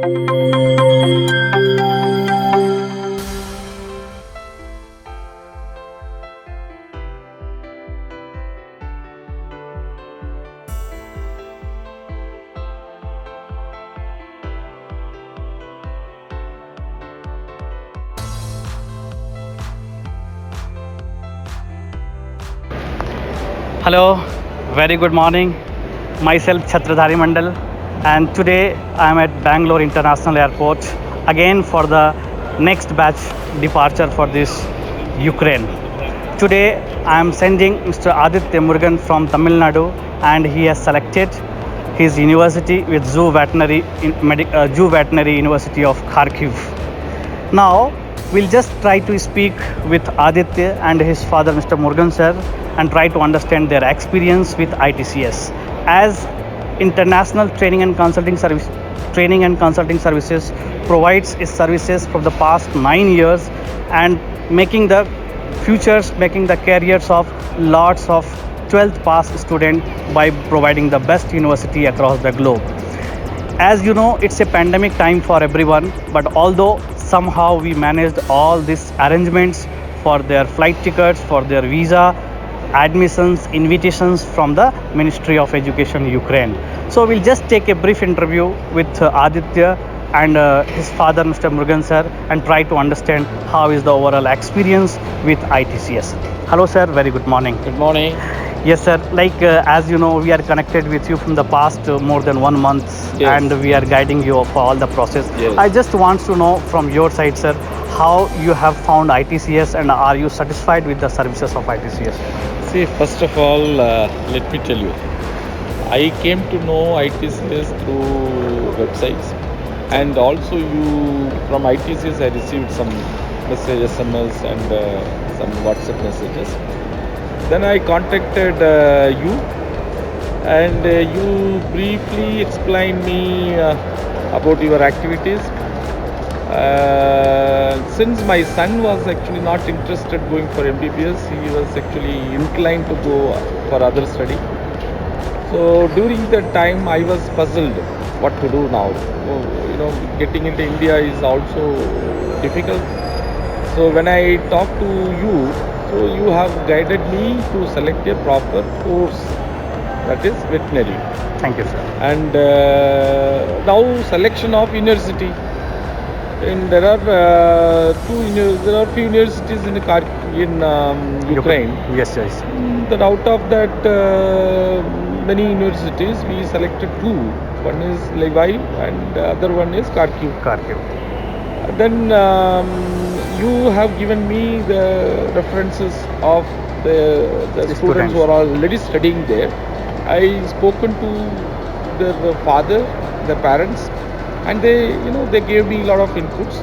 Hello, very good morning. Myself Chhatradhari Mandal, and today I am at Bangalore International Airport again for the next batch departure for this Ukraine. Today I am sending Mr. Aditya Murugan from Tamil Nadu, and he has selected his university with Zoo Veterinary University of Kharkiv. Now, we'll just try to speak with Aditya and his father, Mr. Murugan sir, and try to understand their experience with ITCS. As International Training and Consulting Services provides its services for the past 9 years and making the careers of lots of 12th pass students by providing the best university across the globe. As you know, it's a pandemic time for everyone, but although somehow we managed all these arrangements for their flight tickets, for their visa, admissions, invitations from the Ministry of Education Ukraine. So we'll just take a brief interview with Aditya and his father, Mr. Murugan sir, and try to understand how is the overall experience with ITCS. Hello sir, very good morning. Good morning. Yes, sir. As you know, we are connected with you from the past more than 1 month, Yes. and we are guiding you for all the process. Yes. I just want to know from your side, sir, how you have found ITCS, and are you satisfied with the services of ITCS? See, first of all, let me tell you, I came to know ITCS through websites, and also from ITCS I received some message, SMS, and some WhatsApp messages. Then I contacted you, and you briefly explained me about your activities. Since my son was actually not interested going for MBBS, he was actually inclined to go for other study. So during that time, I was puzzled what to do now. Getting into India is also difficult. So when I talked to you, so you have guided me to select a proper course, that is veterinary. Thank you, sir. And now selection of university. And there are few universities in Ukraine. Yes, yes. That out of that many universities, we selected two. One is Lviv and the other one is Kharkiv. Then you have given me the references of the students who are already studying there. I spoken to their father, the parents, and they gave me a lot of inputs.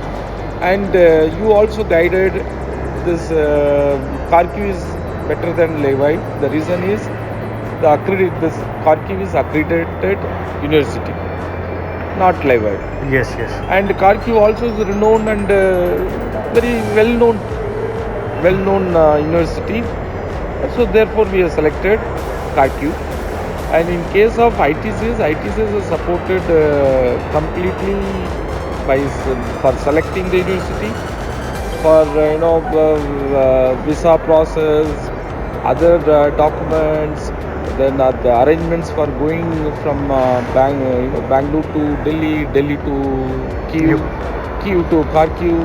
And you also guided this Kharkiv is better than Lviv. The reason is this Kharkiv is accredited university, not Lviv. Yes. And Kharkiv also is renowned and very well-known university. So therefore we have selected Kharkiv. And in case of ITCS is supported completely for selecting the university, for visa process, other documents, then the arrangements for going from Bangalore to Delhi to Kyiv to Kharkiv.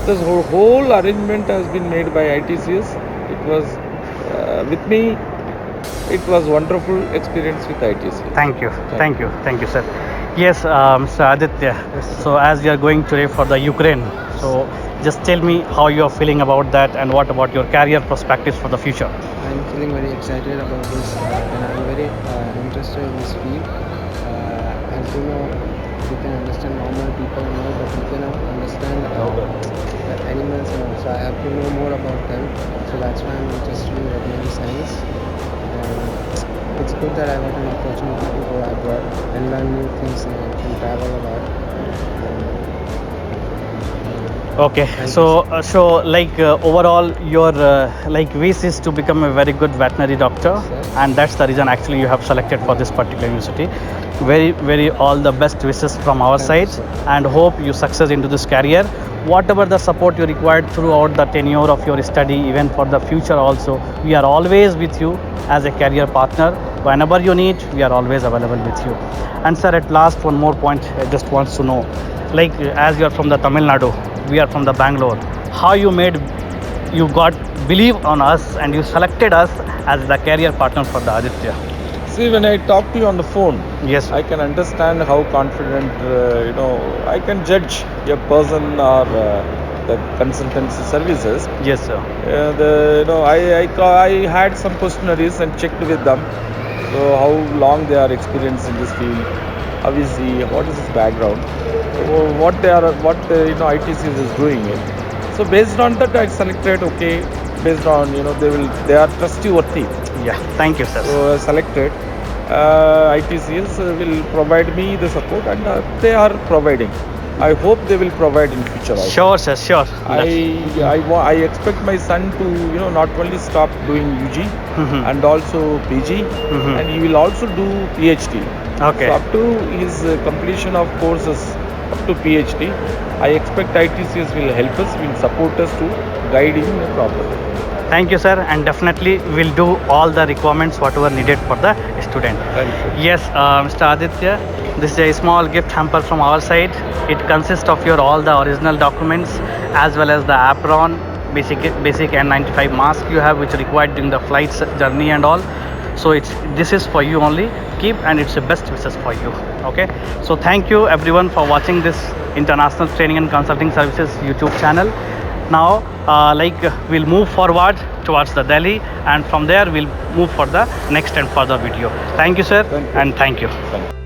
This whole arrangement has been made by ITCS. It was with me. It was wonderful experience with ITCS. Thank you, sir. Yes, Mr. Aditya. So as you are going today for the Ukraine, so just tell me how you are feeling about that, and what about your career perspectives for the future? I'm feeling very excited about this, and I'm very interested in this field. As you know, we can understand normal people now, but we cannot understand the animals, so I have to know more about them. So that's why I'm interested in veterinary science. And it's good that I got an opportunity to go abroad and learn new things and travel a lot. Okay, so like overall, your like wish is to become a very good veterinary doctor, Yes. and that's the reason actually you have selected for this particular university. Very all the best wishes from our Thank you, side, sir. and hope you success into this career. Whatever the support you required throughout the tenure of your study, even for the future also, we are always with you as a career partner. Whenever you need, we are always available with you. And sir, at last, one more point I just wants to know, like as you are from the Tamil Nadu, we are from the Bangalore. How you got believe on us and you selected us as the career partner for the Aditya? See, when I talk to you on the phone, Yes, I can understand how confident, I can judge a person or the consultancy services. yes, sir. I had some questionnaires and checked with them. So how long they are experienced in this field, how is he, what is his background, what ITCS is doing it. So based on that, I selected. Okay, based on they are trustworthy. Yeah, thank you, sir. So selected. ITCS will provide me the support, and they are providing. I hope they will provide in future also. Sure, sir, sure. I expect my son to not only stop doing UG Mhm. and also PG, Mhm. and he will also do PhD. Okay. So up to his completion of courses up to PhD, I expect ITCS will help us, will support us to guide him properly. Thank you, sir, and definitely we'll do all the requirements whatever needed for the student. Thank you. Yes, Mr. Aditya, this is a small gift hamper from our side. It consists of your all the original documents as well as the apron, basic N95 mask you have, which required during the flight journey and all. So this is for you only. Keep, and it's the best wishes for you. Okay. So thank you everyone for watching this International Training and Consulting Services YouTube channel. Now we'll move forward towards the Delhi, and from there we'll move for the next and further video. Thank you, sir. Thank you. And thank you. Thank you.